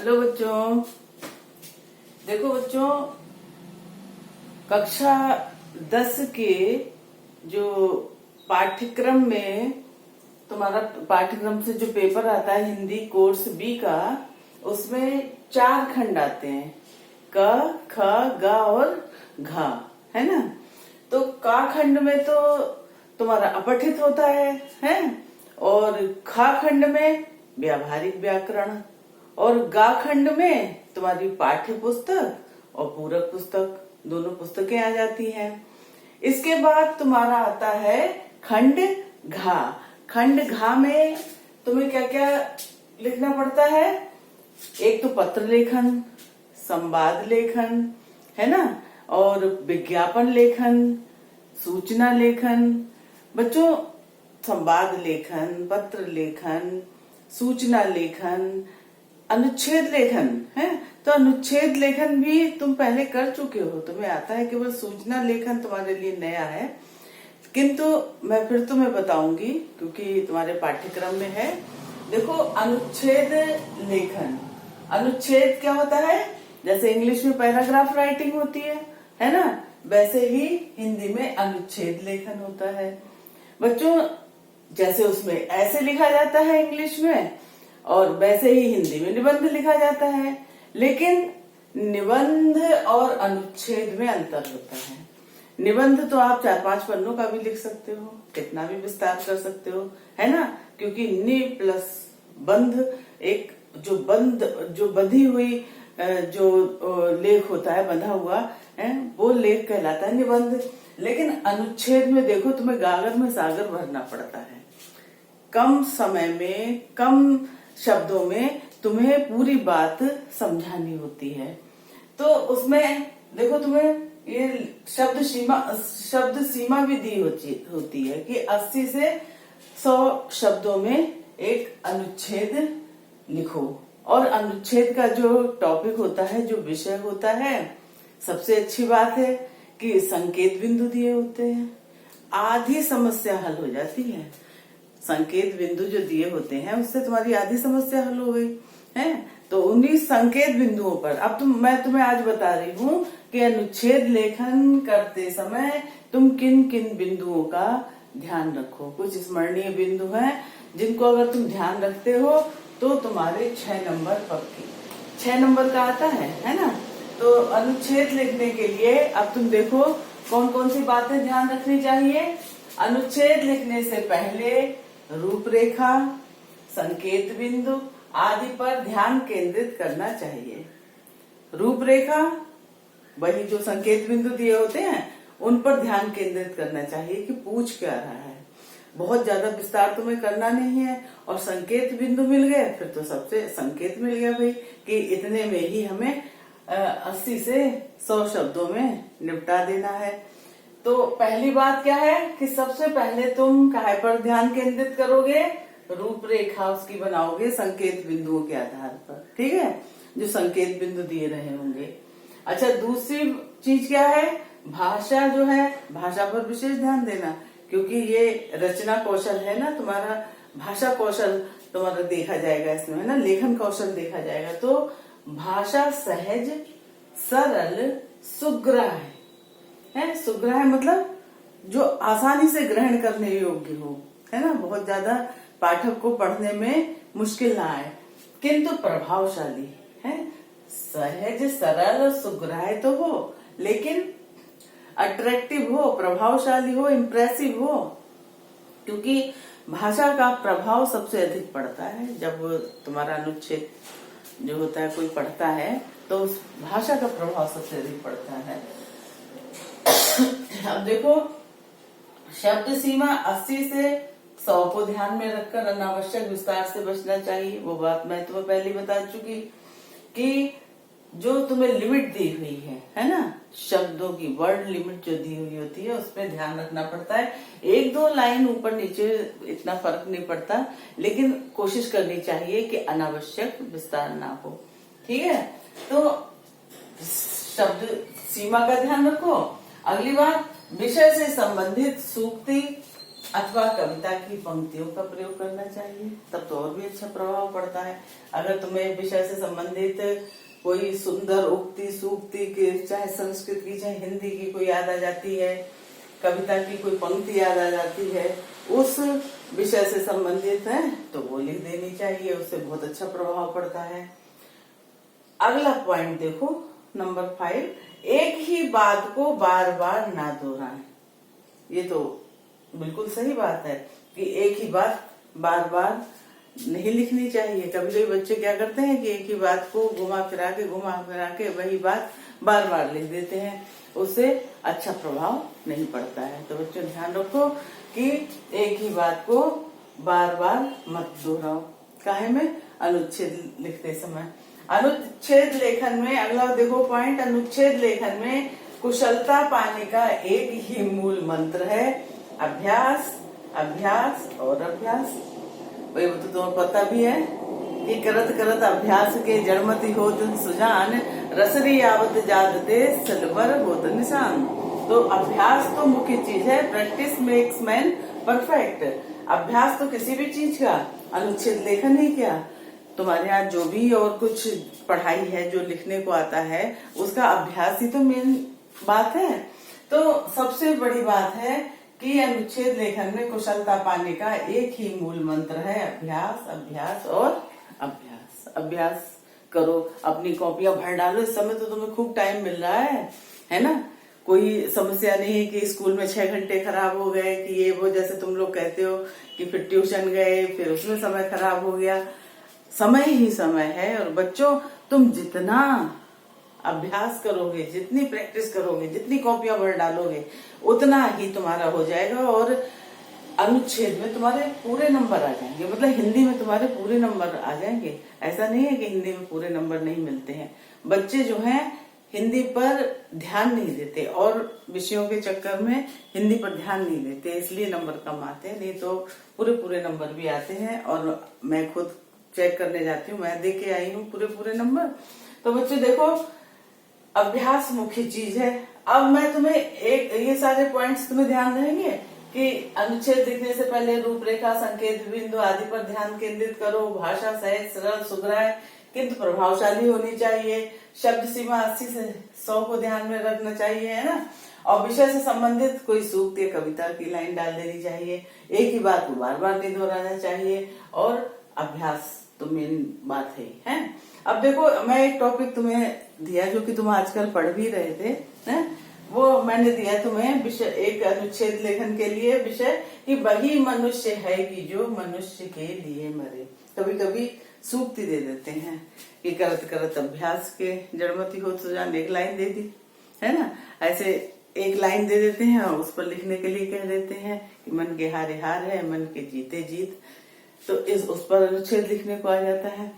Hello बच्चों। देखो बच्चों, कक्षा 10 के जो पाठ्यक्रम में तुम्हारा पाठ्यक्रम से जो पेपर आता है हिंदी कोर्स बी का, उसमें 4 खंड आते हैं, क, ख, ग और घ, है ना। तो क खंड में तो तुम्हारा अपठित होता है और ख खंड में व्यावहारिक व्याकरण और गा खंड में तुम्हारी पाठ्य पुस्तक और पूरक पुस्तक, दोनों पुस्तकें आ जाती हैं। इसके बाद तुम्हारा आता है खंड घा। खंड घा में तुम्हें क्या क्या लिखना पड़ता है? एक तो पत्र लेखन, संवाद लेखन, है ना, और विज्ञापन लेखन, सूचना लेखन। बच्चों, संवाद लेखन, पत्र लेखन, सूचना लेखन, अनुच्छेद लेखन है। तो अनुच्छेद लेखन भी तुम पहले कर चुके हो, तुम्हें आता है। केवल सूचना लेखन तुम्हारे लिए नया है, किंतु मैं फिर तुम्हें बताऊंगी क्योंकि तुम्हारे पाठ्यक्रम में है। देखो, अनुच्छेद लेखन, अनुच्छेद क्या होता है? जैसे इंग्लिश में पैराग्राफ राइटिंग होती है ना, वैसे ही हिंदी में अनुच्छेद लेखन होता है। बच्चों, जैसे उसमें ऐसे लिखा जाता है इंग्लिश में, और वैसे ही हिंदी में निबंध लिखा जाता है, लेकिन निबंध और अनुच्छेद में अंतर होता है। निबंध तो आप 4-5 पन्नों का भी लिख सकते हो, कितना भी विस्तार कर सकते हो, है ना, क्योंकि नि प्लस बंध, एक जो बंधी हुई जो लेख होता है, बंधा हुआ है, वो लेख कहलाता है निबंध। लेकिन अनुच्छेद में देखो, तुम्हें गागर में सागर भरना पड़ता है। कम समय में, कम शब्दों में तुम्हें पूरी बात समझानी होती है। तो उसमें देखो, तुम्हें ये शब्द सीमा भी दी होती है कि 80 से 100 शब्दों में एक अनुच्छेद लिखो। और अनुच्छेद का जो टॉपिक होता है, जो विषय होता है, सबसे अच्छी बात है कि संकेत बिंदु दिए होते हैं, आधी समस्या हल हो जाती है। संकेत बिंदु जो दिए होते हैं, उससे तुम्हारी आधी समस्या हल हो गई है। तो उन्हीं संकेत बिंदुओं पर अब मैं तुम्हें आज बता रही हूँ कि अनुच्छेद लेखन करते समय तुम किन किन बिंदुओं का ध्यान रखो। कुछ स्मरणीय बिंदु हैं जिनको अगर तुम ध्यान रखते हो तो तुम्हारे 6 नंबर पक्के, 6 नंबर का आता है ना। तो अनुच्छेद लिखने के लिए अब तुम देखो कौन कौन सी बातें ध्यान रखनी चाहिए। अनुच्छेद लिखने से पहले रूपरेखा, संकेत बिंदु आदि पर ध्यान केंद्रित करना चाहिए। रूपरेखा, वही जो संकेत बिंदु दिए होते हैं, उन पर ध्यान केंद्रित करना चाहिए कि पूछ क्या रहा है। बहुत ज्यादा विस्तार तुम्हें करना नहीं है, और संकेत बिंदु मिल गए फिर तो सबसे संकेत मिल गया भाई कि इतने में ही हमें 80 से 100 शब्दों में निपटा देना है। तो पहली बात क्या है कि सबसे पहले तुम काहे पर ध्यान केंद्रित करोगे? रूपरेखा उसकी बनाओगे संकेत बिंदुओं के आधार पर, ठीक है, जो संकेत बिंदु दिए रहे होंगे। अच्छा, दूसरी चीज क्या है? भाषा जो है, भाषा पर विशेष ध्यान देना, क्योंकि ये रचना कौशल है ना तुम्हारा, भाषा कौशल तुम्हारा देखा जाएगा इसमें, है ना, लेखन कौशल देखा जाएगा। तो भाषा सहज, सरल, सुग्राह्य है। सुग्राह्य मतलब जो आसानी से ग्रहण करने योग्य हो, है ना, बहुत ज्यादा पाठक को पढ़ने में मुश्किल ना आए, किंतु प्रभावशाली है। सहज, सरल, सुग्राह्य तो हो, लेकिन अट्रैक्टिव हो, प्रभावशाली हो, इम्प्रेसिव हो, क्योंकि भाषा का प्रभाव सबसे अधिक पड़ता है। जब तुम्हारा अनुच्छेद जो होता है कोई पढ़ता है तो उस भाषा का प्रभाव सबसे अधिक पड़ता है। अब देखो, शब्द सीमा 80 से 100 को ध्यान में रखकर अनावश्यक विस्तार से बचना चाहिए। वो बात मैं तुम्हें पहले बता चुकी कि जो तुम्हें लिमिट दी हुई है ना, शब्दों की वर्ड लिमिट जो दी हुई होती है, उस पर ध्यान रखना पड़ता है। 1-2 लाइन ऊपर नीचे इतना फर्क नहीं पड़ता, लेकिन कोशिश करनी चाहिए कि अनावश्यक विस्तार ना हो, ठीक है। तो शब्द सीमा का ध्यान रखो। अगली बात, विषय से संबंधित सूक्ति, अथवा कविता की पंक्तियों का प्रयोग करना चाहिए, तब तो और भी अच्छा प्रभाव पड़ता है। अगर तुम्हें विषय से संबंधित कोई सुंदर उक्ति सूक्ति की, चाहे संस्कृत की चाहे हिंदी की कोई याद आ जाती है, कविता की कोई पंक्ति याद आ जाती है, उस विषय से संबंधित है तो वो लिख देनी चाहिए, उससे बहुत अच्छा प्रभाव पड़ता है। अगला पॉइंट देखो, नंबर 5, एक ही बात को बार बार ना दोहराएं। ये तो बिल्कुल सही बात है कि एक ही बात बार बार नहीं लिखनी चाहिए। कभी कभी बच्चे क्या करते हैं कि एक ही बात को घुमा फिरा के वही बात बार बार लिख देते हैं, उससे अच्छा प्रभाव नहीं पड़ता है। तो बच्चों ध्यान रखो कि एक ही बात को बार बार मत दोहराओ। काहे में? अनुच्छेद लिखते समय। अनुच्छेद लेखन में अगला देखो पॉइंट, अनुच्छेद लेखन में कुशलता पाने का एक ही मूल मंत्र है, अभ्यास, अभ्यास और अभ्यास। भाई वो तो तुम्हें पता भी है कि करत करत अभ्यास के जड़मति होत सुजान, रसरी आवत जादते सलवर होत निशान। तो अभ्यास तो मुख्य चीज है, प्रैक्टिस मेक्स मैन परफेक्ट। अभ्यास तो किसी भी चीज का, अनुच्छेद लेखन ही क्या, तुम्हारे यहाँ जो भी और कुछ पढ़ाई है, जो लिखने को आता है, उसका अभ्यास ही तो मेन बात है। तो सबसे बड़ी बात है कि अनुच्छेद लेखन में कुशलता पाने का एक ही मूल मंत्र है, अभ्यास, अभ्यास और अभ्यास। अभ्यास करो, अपनी कॉपियां भर डालो। इस समय तो तुम्हें खूब टाइम मिल रहा है ना? कोई समस्या नहीं है कि स्कूल में 6 घंटे खराब हो गए, कि ये वो जैसे तुम लोग कहते हो कि फिर ट्यूशन गए, फिर उसमें समय खराब हो गया। समय ही समय है, और बच्चों तुम जितना अभ्यास करोगे, जितनी प्रैक्टिस करोगे, जितनी कॉपियां भर डालोगे, उतना ही तुम्हारा हो जाएगा और अनुच्छेद में तुम्हारे पूरे नंबर आ जाएंगे। मतलब हिंदी में तुम्हारे पूरे नंबर आ जाएंगे। ऐसा नहीं है कि हिंदी में पूरे नंबर नहीं मिलते हैं। बच्चे जो हैं हिंदी पर ध्यान नहीं देते और विषयों के चक्कर में हिंदी पर ध्यान नहीं देते, इसलिए नंबर कम आते हैं। नहीं तो पूरे नंबर भी आते हैं, और मैं खुद चेक करने जाती हूँ, मैं देख के आई हूँ पूरे नंबर। तो बच्चे देखो, अभ्यास मुख्य चीज है। अब मैं तुम्हें ये सारे पॉइंट्स तुम्हें ध्यान रहेंगे कि अनुच्छेद लिखने से पहले रूपरेखा, संकेत, बिंदु आदि पर ध्यान केंद्रित करो। भाषा सहज, सरल, सुग्राह्य किंतु प्रभावशाली होनी चाहिए। शब्द सीमा 80 से 100 को ध्यान में रखना चाहिए, है ना? और विषय से संबंधित कोई सूक्त या कविता की लाइन डाल देनी चाहिए। एक ही बात को बार बार नहीं दोहराना चाहिए, और अभ्यास तो मेन बात है। अब देखो, मैं एक टॉपिक तुम्हें दिया जो कि तुम आजकल पढ़ भी रहे थे, हैं? वो मैंने दिया तुम्हें विषय, एक अनुच्छेद लेखन के लिए विषय कि वही मनुष्य है कि जो मनुष्य के लिए मरे। कभी कभी सूक्ति दे देते हैं कि करत करत अभ्यास के जड़मति हो सुजान, एक लाइन दे दी, है ना? ऐसे एक लाइन दे देते हैं और उस पर लिखने के लिए कह देते हैं कि मन के हारे हार है, मन के जीते जीत। तो उस पर अनुच्छेद लिखने को आ जाता है।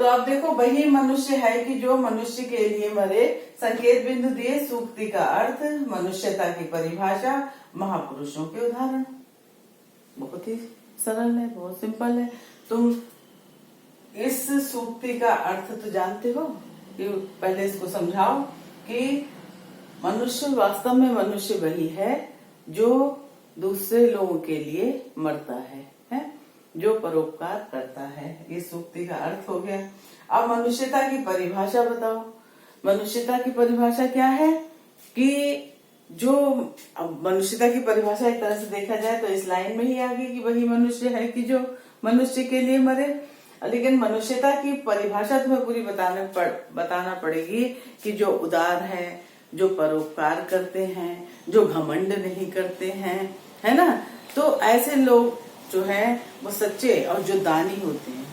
तो अब देखो, वही मनुष्य है कि जो मनुष्य के लिए मरे। संकेत बिंदु दिए, सूक्ति का अर्थ, मनुष्यता की परिभाषा, महापुरुषों के उदाहरण। बहुत ही सरल है, बहुत सिंपल है। तुम इस सूक्ति का अर्थ तो जानते हो कि पहले इसको समझाओ कि मनुष्य, वास्तव में मनुष्य वही है जो दूसरे लोगों के लिए मरता है, जो परोपकार करता है। ये सूक्ति का अर्थ हो गया। अब मनुष्यता की परिभाषा बताओ। मनुष्यता की परिभाषा क्या है कि जो, अब मनुष्यता की परिभाषा एक तरह से देखा जाए तो इस लाइन में ही आ गई कि वही मनुष्य है कि जो मनुष्य के लिए मरे। लेकिन मनुष्यता की परिभाषा तुम्हें पूरी बताना पड़ेगी कि जो उदार है, जो परोपकार करते हैं, जो घमंड नहीं करते हैं, है ना? तो ऐसे लोग जो है वो सच्चे और जो दानी होते हैं।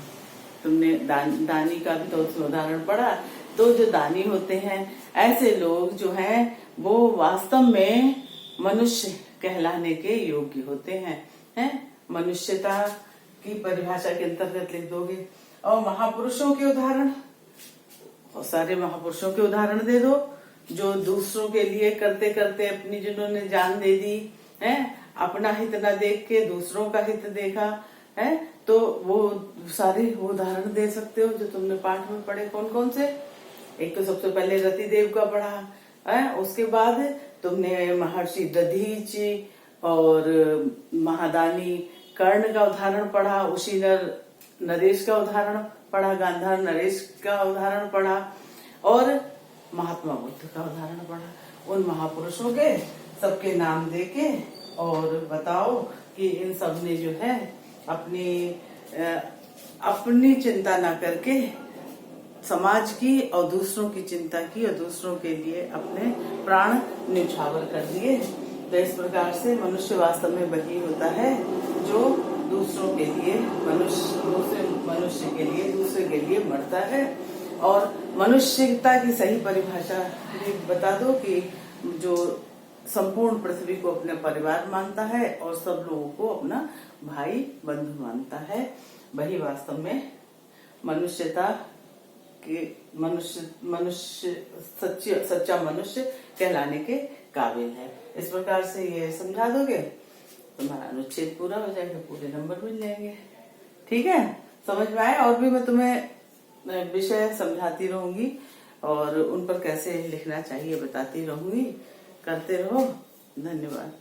तुमने दानी का भी तो उसमें उदाहरण पढ़ा। तो जो दानी होते हैं, ऐसे लोग जो हैं वो वास्तव में मनुष्य कहलाने के योग्य होते हैं। मनुष्यता की परिभाषा के अंतर्गत लिख दोगे। और महापुरुषों के उदाहरण, बहुत सारे महापुरुषों के उदाहरण दे दो जो दूसरों के लिए करते करते अपनी, जिन्होंने जान दे दी है, अपना हित न देख के दूसरों का हित देखा है। तो वो सारे उदाहरण दे सकते हो जो तुमने पाठ में पढ़े। कौन कौन से? एक तो सबसे पहले रतिदेव का पढ़ा है, उसके बाद तुमने महर्षि दधीच, और महादानी कर्ण का उदाहरण पढ़ा, उशीनर नरेश का उदाहरण पढ़ा, गांधार नरेश का उदाहरण पढ़ा और महात्मा बुद्ध का उदाहरण पढ़ा। उन महापुरुषों के सबके नाम देके और बताओ कि इन सब ने जो है अपनी चिंता ना करके समाज की और दूसरों की चिंता की और दूसरों के लिए अपने प्राण न्यौछावर कर दिए। तो इस प्रकार से मनुष्य वास्तव में वही होता है जो दूसरों के लिए मनुष्य के लिए दूसरे के लिए मरता है। और मनुष्यता की सही परिभाषा भी बता दो कि जो संपूर्ण पृथ्वी को अपने परिवार मानता है और सब लोगों को अपना भाई बंधु मानता है, वही वास्तव में मनुष्यता के मनुष्य सच्चा मनुष्य कहलाने के काबिल है। इस प्रकार से ये समझा दोगे तुम्हारा अनुच्छेद पूरा हो जाएगा, पूरे नंबर मिल जाएंगे। ठीक है, समझ में आए? और भी मैं तुम्हें विषय समझाती रहूंगी और उन पर कैसे लिखना चाहिए बताती रहूंगी। करते रहो। धन्यवाद।